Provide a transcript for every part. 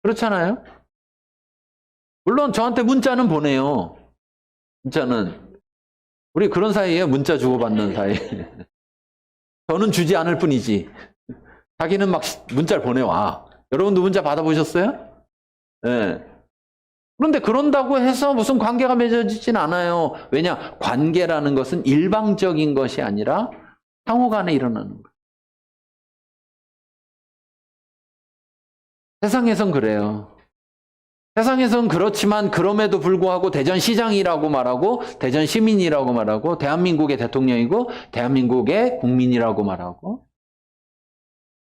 그렇잖아요? 물론 저한테 문자는 보내요. 문자는. 우리 그런 사이에 문자 주고받는 사이. 저는 주지 않을 뿐이지. 자기는 막 문자를 보내와. 여러분도 문자 받아보셨어요? 네. 그런데 그런다고 해서 무슨 관계가 맺어지진 않아요. 왜냐? 관계라는 것은 일방적인 것이 아니라 상호 간에 일어나는 거예요. 세상에선 그래요. 세상에선 그렇지만 그럼에도 불구하고 대전시장이라고 말하고 대전시민이라고 말하고 대한민국의 대통령이고 대한민국의 국민이라고 말하고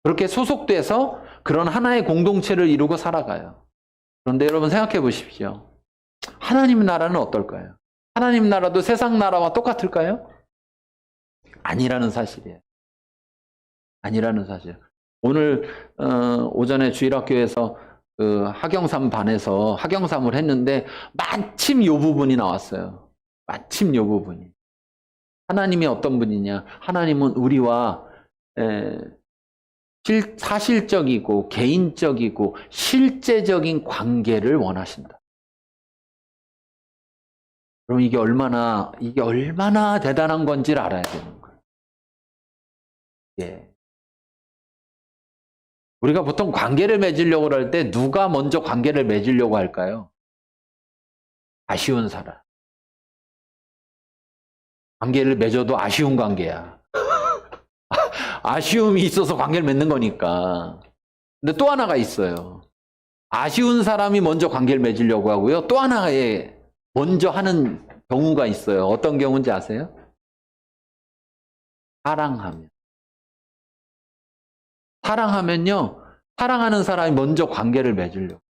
그렇게 소속돼서 그런 하나의 공동체를 이루고 살아가요. 그런데 여러분 생각해 보십시오. 하나님 나라는 어떨까요? 하나님 나라도 세상 나라와 똑같을까요? 아니라는 사실이에요. 아니라는 사실. 오늘 오전에 주일학교에서 그 하경삼 반에서 하경삼을 했는데 마침 이 부분이 나왔어요. 마침 이 부분이. 하나님이 어떤 분이냐? 하나님은 우리와 사실적이고 개인적이고 실제적인 관계를 원하신다. 그럼 이게 얼마나 대단한 건지를 알아야 되는 거예요. 예. 우리가 보통 관계를 맺으려고 할 때 누가 먼저 관계를 맺으려고 할까요? 아쉬운 사람. 관계를 맺어도 아쉬운 관계야. 아쉬움이 있어서 관계를 맺는 거니까. 근데 또 하나가 있어요. 아쉬운 사람이 먼저 관계를 맺으려고 하고요. 또 하나의 먼저 하는 경우가 있어요. 어떤 경우인지 아세요? 사랑하면요. 사랑하는 사람이 먼저 관계를 맺으려고.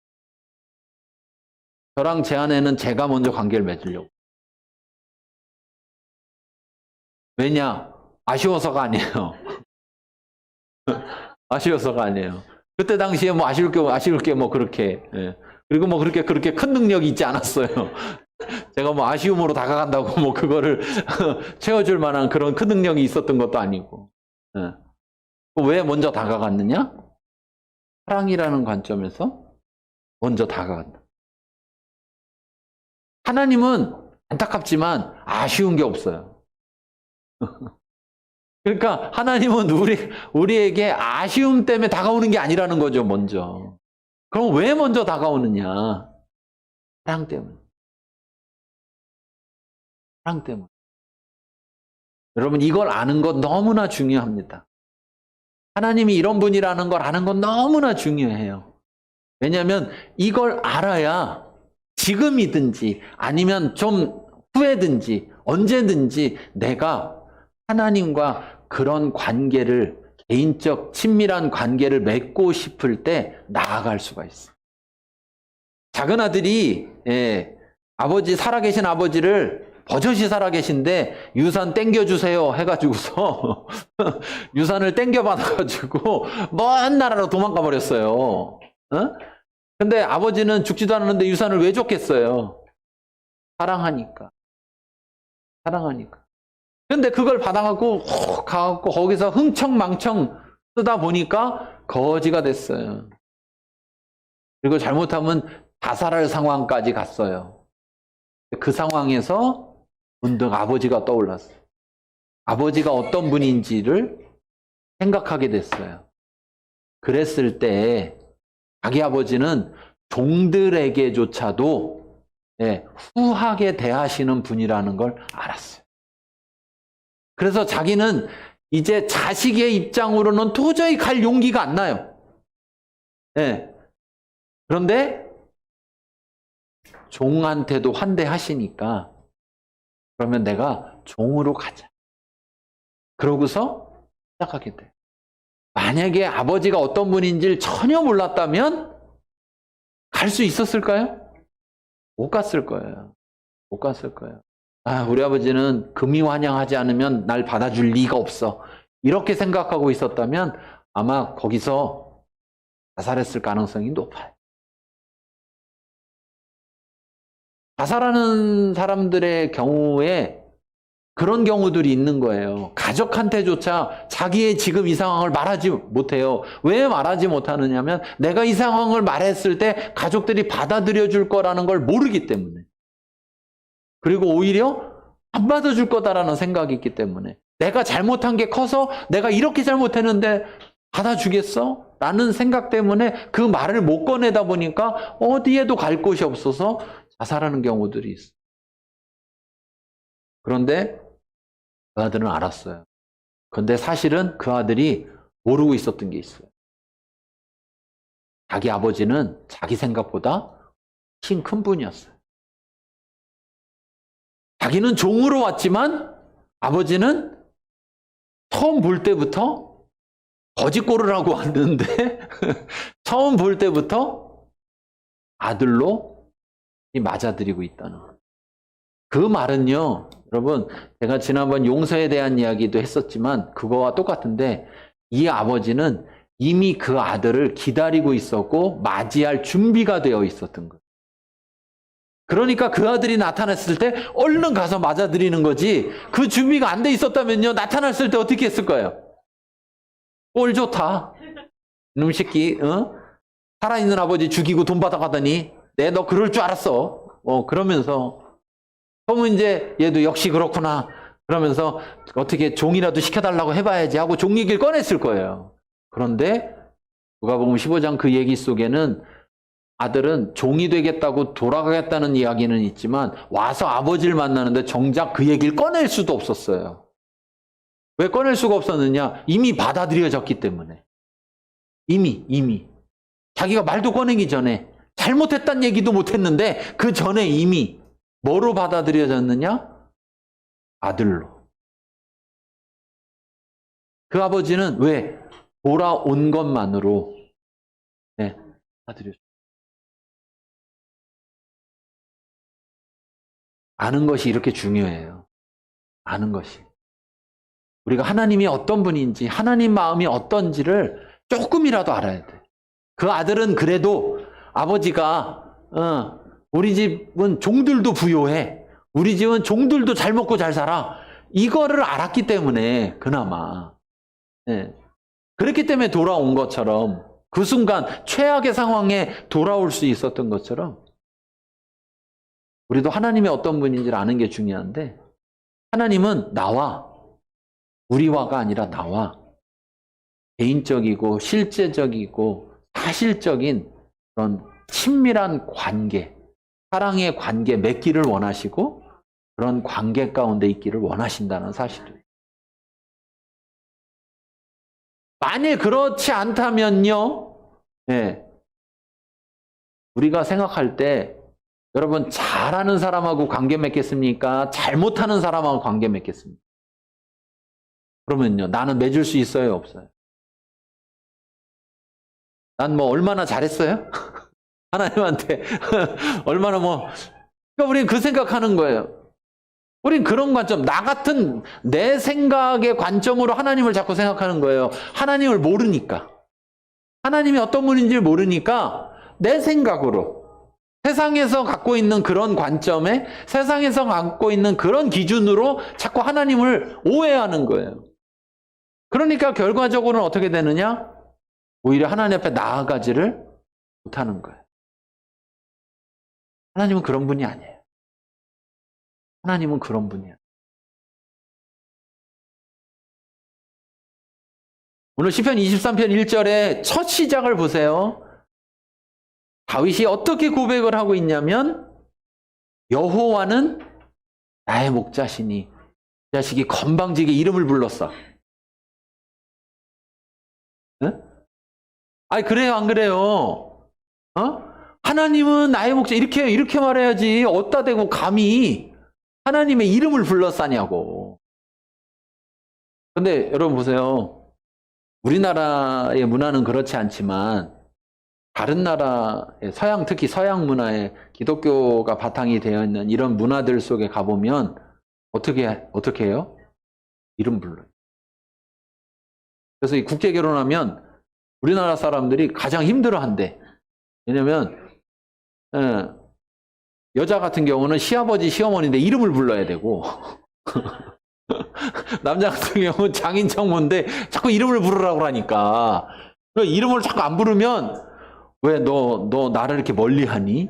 저랑 제 아내는 제가 먼저 관계를 맺으려고. 왜냐? 아쉬워서가 아니에요. 아쉬워서가 아니에요. 그때 당시에 뭐 아쉬울 게 뭐 그렇게, 예. 그리고 뭐 그렇게 큰 능력이 있지 않았어요. 제가 뭐 아쉬움으로 다가간다고 뭐 그거를 채워줄 만한 그런 큰 능력이 있었던 것도 아니고. 예. 왜 먼저 다가갔느냐? 사랑이라는 관점에서 먼저 다가간다. 하나님은 안타깝지만 아쉬운 게 없어요. 그러니까 하나님은 우리에게 아쉬움 때문에 다가오는 게 아니라는 거죠, 먼저. 그럼 왜 먼저 다가오느냐? 사랑 때문에. 사랑 때문에. 여러분, 이걸 아는 것 너무나 중요합니다. 하나님이 이런 분이라는 걸 아는 건 너무나 중요해요. 왜냐하면 이걸 알아야 지금이든지 아니면 좀 후에든지 언제든지 내가 하나님과 그런 관계를 개인적 친밀한 관계를 맺고 싶을 때 나아갈 수가 있어요. 작은 아들이 살아계신 아버지를 버젓이 살아계신데 유산 땡겨주세요 해가지고서 유산을 땡겨받아가지고 먼 나라로 도망가 버렸어요. 어? 근데 아버지는 죽지도 않았는데 유산을 왜 줬겠어요? 사랑하니까. 근데 그걸 받아갖고 가갖고 거기서 흥청망청 쓰다 보니까 거지가 됐어요. 그리고 잘못하면 자살할 상황까지 갔어요. 그 상황에서 문득 아버지가 떠올랐어요. 아버지가 어떤 분인지를 생각하게 됐어요. 그랬을 때 자기 아버지는 종들에게조차도 후하게 대하시는 분이라는 걸 알았어요. 그래서 자기는 이제 자식의 입장으로는 도저히 갈 용기가 안 나요. 그런데 종한테도 환대하시니까 그러면 내가 종으로 가자. 그러고서 시작하게 돼. 만약에 아버지가 어떤 분인지를 전혀 몰랐다면 갈 수 있었을까요? 못 갔을 거예요. 못 갔을 거예요. 우리 아버지는 금이 환영하지 않으면 날 받아줄 리가 없어. 이렇게 생각하고 있었다면 아마 거기서 자살했을 가능성이 높아요. 자살하는 사람들의 경우에 그런 경우들이 있는 거예요. 가족한테조차 자기의 지금 이 상황을 말하지 못해요. 왜 말하지 못하느냐면 내가 이 상황을 말했을 때 가족들이 받아들여 줄 거라는 걸 모르기 때문에. 그리고 오히려 안 받아줄 거다라는 생각이 있기 때문에. 내가 잘못한 게 커서 내가 이렇게 잘못했는데 받아주겠어? 라는 생각 때문에 그 말을 못 꺼내다 보니까 어디에도 갈 곳이 없어서 자살하는 경우들이 있어요. 그런데 그 아들은 알았어요. 그런데 사실은 그 아들이 모르고 있었던 게 있어요. 자기 아버지는 자기 생각보다 훨씬 큰 분이었어요. 자기는 종으로 왔지만 아버지는 처음 볼 때부터 거짓골을 하고 왔는데 처음 볼 때부터 아들로 맞아들이고 있다는 거예요. 그 말은요, 여러분, 제가 지난번 용서에 대한 이야기도 했었지만 그거와 똑같은데 이 아버지는 이미 그 아들을 기다리고 있었고 맞이할 준비가 되어 있었던 거예요. 그러니까 그 아들이 나타났을 때 얼른 가서 맞아들이는 거지, 그 준비가 안 돼 있었다면요, 나타났을 때 어떻게 했을 거예요? 꼴 좋다. 이놈 새끼, 살아있는 아버지 죽이고 돈 받아가더니 너 그럴 줄 알았어. 그러면서 그러면 이제 얘도 역시 그렇구나 그러면서 어떻게 종이라도 시켜달라고 해봐야지 하고 종 얘기를 꺼냈을 거예요. 그런데 누가복음 15장 그 얘기 속에는 아들은 종이 되겠다고 돌아가겠다는 이야기는 있지만 와서 아버지를 만나는데 정작 그 얘기를 꺼낼 수도 없었어요. 왜 꺼낼 수가 없었느냐? 이미 받아들여졌기 때문에. 이미 자기가 말도 꺼내기 전에 잘못했다는 얘기도 못했는데 그 전에 이미 뭐로 받아들여졌느냐? 아들로. 그 아버지는 왜? 돌아온 것만으로 받아들여졌어요. 아는 것이 이렇게 중요해요. 아는 것이. 우리가 하나님이 어떤 분인지, 하나님 마음이 어떤지를 조금이라도 알아야 돼. 그 아들은 그래도 아버지가 우리 집은 종들도 부요해. 우리 집은 종들도 잘 먹고 잘 살아. 이거를 알았기 때문에 그나마. 그렇기 때문에 돌아온 것처럼 그 순간 최악의 상황에 돌아올 수 있었던 것처럼 우리도 하나님이 어떤 분인지를 아는 게 중요한데 하나님은 나와, 우리와가 아니라 나와 개인적이고 실제적이고 사실적인 그런 친밀한 관계, 사랑의 관계 맺기를 원하시고 그런 관계 가운데 있기를 원하신다는 사실이에요. 만일 그렇지 않다면요, 우리가 생각할 때 여러분 잘하는 사람하고 관계 맺겠습니까? 잘못하는 사람하고 관계 맺겠습니까? 그러면요, 나는 맺을 수 있어요, 없어요? 난 뭐 얼마나 잘했어요? 하나님한테 얼마나 그러니까 우리는 그 생각하는 거예요. 우린 그런 관점, 나 같은 내 생각의 관점으로 하나님을 자꾸 생각하는 거예요. 하나님을 모르니까. 하나님이 어떤 분인지를 모르니까 내 생각으로 세상에서 갖고 있는 그런 관점에 세상에서 갖고 있는 그런 기준으로 자꾸 하나님을 오해하는 거예요. 그러니까 결과적으로는 어떻게 되느냐? 오히려 하나님 앞에 나아가지를 못하는 거예요. 하나님은 그런 분이 아니에요. 하나님은 그런 분이에요. 오늘 시편 23편 1절에 첫 시작을 보세요. 다윗이 어떻게 고백을 하고 있냐면 여호와는 나의 목자시니 이 자식이 건방지게 이름을 불렀어. 아니 그래요 안 그래요? 하나님은 나의 목자 이렇게 말해야지. 어디다 대고 감히 하나님의 이름을 불렀사냐고. 근데 여러분 보세요. 우리나라의 문화는 그렇지 않지만 다른 나라의 특히 서양 문화에 기독교가 바탕이 되어 있는 이런 문화들 속에 가보면 어떻게 해요? 이름 불러요. 그래서 이 국제 결혼하면 우리나라 사람들이 가장 힘들어한대. 왜냐면 여자 같은 경우는 시아버지, 시어머니인데 이름을 불러야 되고 남자 같은 경우는 장인청 뭔데 자꾸 이름을 부르라고 하니까. 이름을 자꾸 안 부르면 왜 너 나를 이렇게 멀리 하니?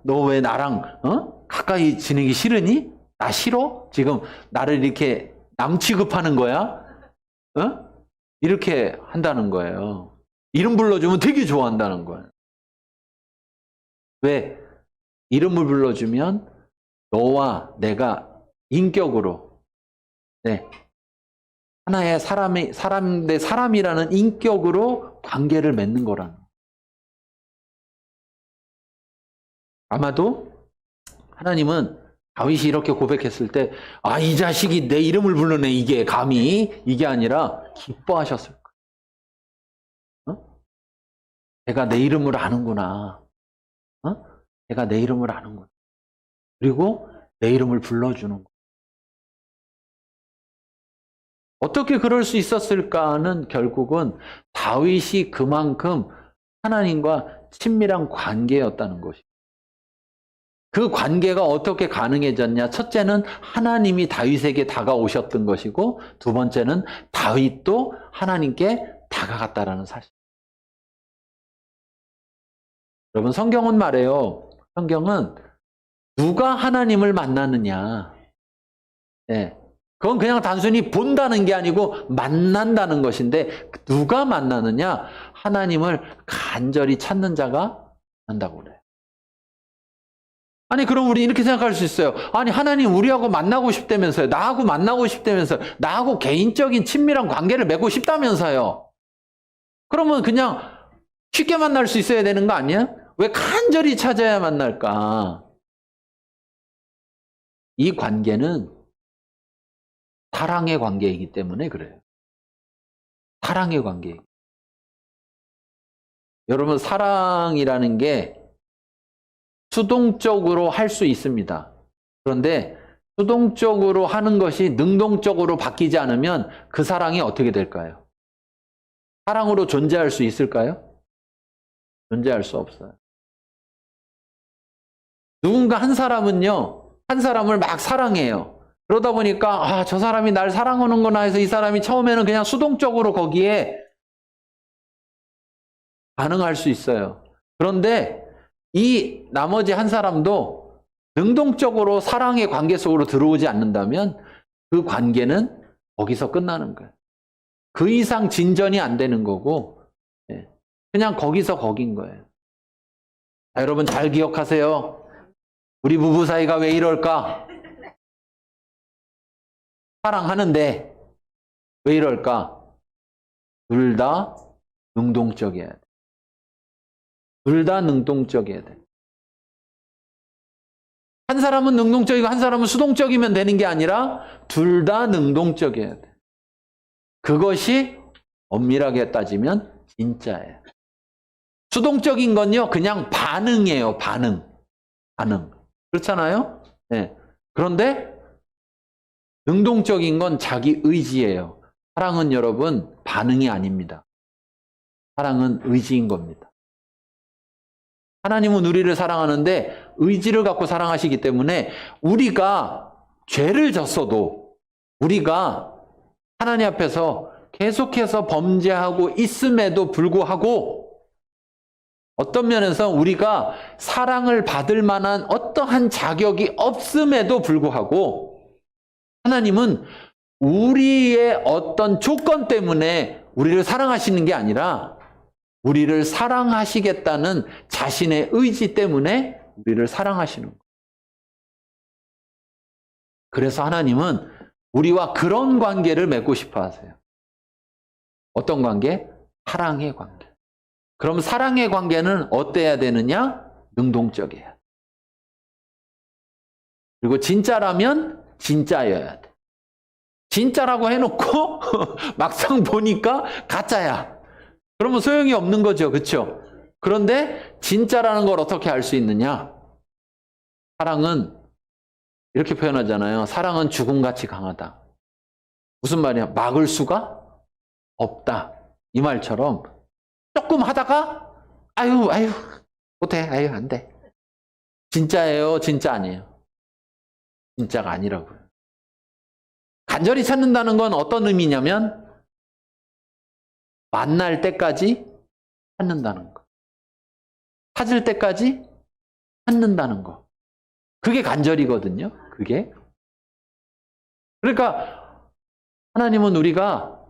너 왜 나랑 가까이 지내기 싫으니? 나 싫어? 지금 나를 이렇게 남 취급하는 거야? 이렇게 한다는 거예요. 이름 불러주면 되게 좋아한다는 거예요. 왜? 이름을 불러주면 너와 내가 인격으로, 네, 하나의 사람 대 사람이라는 인격으로 관계를 맺는 거라는 거예요. 아마도 하나님은 다윗이 이렇게 고백했을 때, 아, 이 자식이 내 이름을 부르네, 이게 감히, 이게 아니라 기뻐하셨을 거예요. 내가 내 이름을 아는구나. 내가 내 이름을 아는구나. 그리고 내 이름을 불러주는 거예요. 어떻게 그럴 수 있었을까는 결국은 다윗이 그만큼 하나님과 친밀한 관계였다는 것이죠. 그 관계가 어떻게 가능해졌냐? 첫째는 하나님이 다윗에게 다가오셨던 것이고, 두 번째는 다윗도 하나님께 다가갔다라는 사실. 여러분, 성경은 말해요. 성경은 누가 하나님을 만나느냐? 네. 그건 그냥 단순히 본다는 게 아니고 만난다는 것인데, 누가 만나느냐? 하나님을 간절히 찾는 자가 만난다고 그래요. 아니, 그럼 우리 이렇게 생각할 수 있어요. 아니, 하나님 우리하고 만나고 싶다면서요. 나하고 만나고 싶다면서요. 나하고 개인적인 친밀한 관계를 맺고 싶다면서요. 그러면 그냥 쉽게 만날 수 있어야 되는 거 아니야? 왜 간절히 찾아야 만날까? 이 관계는 사랑의 관계이기 때문에 그래요. 사랑의 관계. 여러분, 사랑이라는 게 수동적으로 할 수 있습니다. 그런데 수동적으로 하는 것이 능동적으로 바뀌지 않으면 그 사랑이 어떻게 될까요? 사랑으로 존재할 수 있을까요? 존재할 수 없어요. 누군가 한 사람은요, 한 사람을 막 사랑해요. 그러다 보니까, 아, 저 사람이 날 사랑하는구나 해서 이 사람이 처음에는 그냥 수동적으로 거기에 반응할 수 있어요. 그런데 이 나머지 한 사람도 능동적으로 사랑의 관계 속으로 들어오지 않는다면 그 관계는 거기서 끝나는 거예요. 그 이상 진전이 안 되는 거고, 그냥 거기서 거긴 거예요. 자, 여러분 잘 기억하세요. 우리 부부 사이가 왜 이럴까? 사랑하는데 왜 이럴까? 둘 다 능동적이어야 돼. 둘 다 능동적이어야 돼. 한 사람은 능동적이고 한 사람은 수동적이면 되는 게 아니라 둘 다 능동적이어야 돼. 그것이 엄밀하게 따지면 진짜예요. 수동적인 건요, 그냥 반응이에요, 반응. 그렇잖아요? 네. 그런데 능동적인 건 자기 의지예요. 사랑은 여러분, 반응이 아닙니다. 사랑은 의지인 겁니다. 하나님은 우리를 사랑하는데 의지를 갖고 사랑하시기 때문에 우리가 죄를 졌어도 우리가 하나님 앞에서 계속해서 범죄하고 있음에도 불구하고 어떤 면에서 우리가 사랑을 받을 만한 어떠한 자격이 없음에도 불구하고 하나님은 우리의 어떤 조건 때문에 우리를 사랑하시는 게 아니라 우리를 사랑하시겠다는 자신의 의지 때문에 우리를 사랑하시는 거예요. 그래서 하나님은 우리와 그런 관계를 맺고 싶어 하세요. 어떤 관계? 사랑의 관계. 그럼 사랑의 관계는 어때야 되느냐? 능동적이어야 돼. 그리고 진짜라면 진짜여야 돼. 진짜라고 해놓고 막상 보니까 가짜야. 그러면 소용이 없는 거죠. 그렇죠? 그런데 진짜라는 걸 어떻게 알 수 있느냐? 사랑은 이렇게 표현하잖아요. 사랑은 죽음같이 강하다. 무슨 말이야? 막을 수가 없다. 이 말처럼 조금 하다가 아유 못해. 아유 안 돼. 진짜예요? 진짜 아니에요? 진짜가 아니라고요. 간절히 찾는다는 건 어떤 의미냐면 만날 때까지 찾는다는 거. 찾을 때까지 찾는다는 거. 그게 간절이거든요. 그게. 그러니까 하나님은 우리가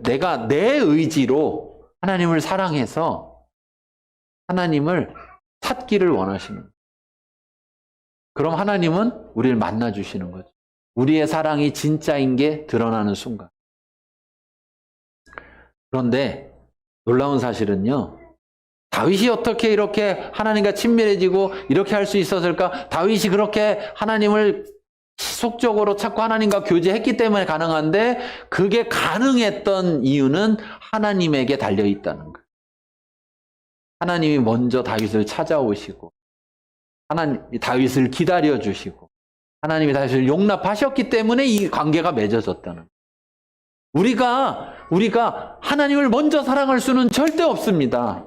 내가 내 의지로 하나님을 사랑해서 하나님을 찾기를 원하시는 거예요. 그럼 하나님은 우리를 만나주시는 거죠. 우리의 사랑이 진짜인 게 드러나는 순간. 그런데 놀라운 사실은요. 다윗이 어떻게 이렇게 하나님과 친밀해지고 이렇게 할 수 있었을까? 다윗이 그렇게 하나님을 지속적으로 찾고 하나님과 교제했기 때문에 가능한데 그게 가능했던 이유는 하나님에게 달려있다는 거예요. 하나님이 먼저 다윗을 찾아오시고 다윗을 기다려주시고 하나님이 다윗을 용납하셨기 때문에 이 관계가 맺어졌다는 거예요. 우리가 하나님을 먼저 사랑할 수는 절대 없습니다.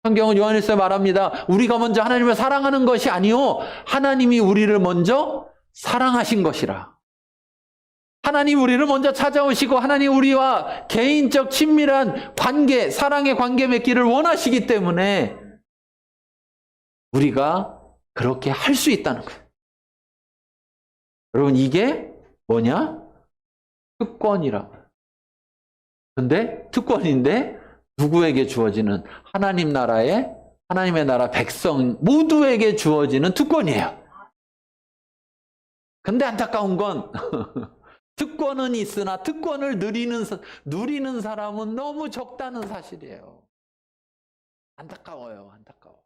성경은 요한일서에 말합니다. 우리가 먼저 하나님을 사랑하는 것이 아니요 하나님이 우리를 먼저 사랑하신 것이라. 하나님 우리를 먼저 찾아오시고 하나님 우리와 개인적 친밀한 관계, 사랑의 관계 맺기를 원하시기 때문에 우리가 그렇게 할 수 있다는 거예요. 여러분 이게 뭐냐? 특권이라고. 근데 특권인데 누구에게 주어지는 하나님 나라의 하나님의 나라 백성 모두에게 주어지는 특권이에요. 근데 안타까운 건 특권은 있으나 특권을 누리는 사람은 너무 적다는 사실이에요. 안타까워요. 안타까워.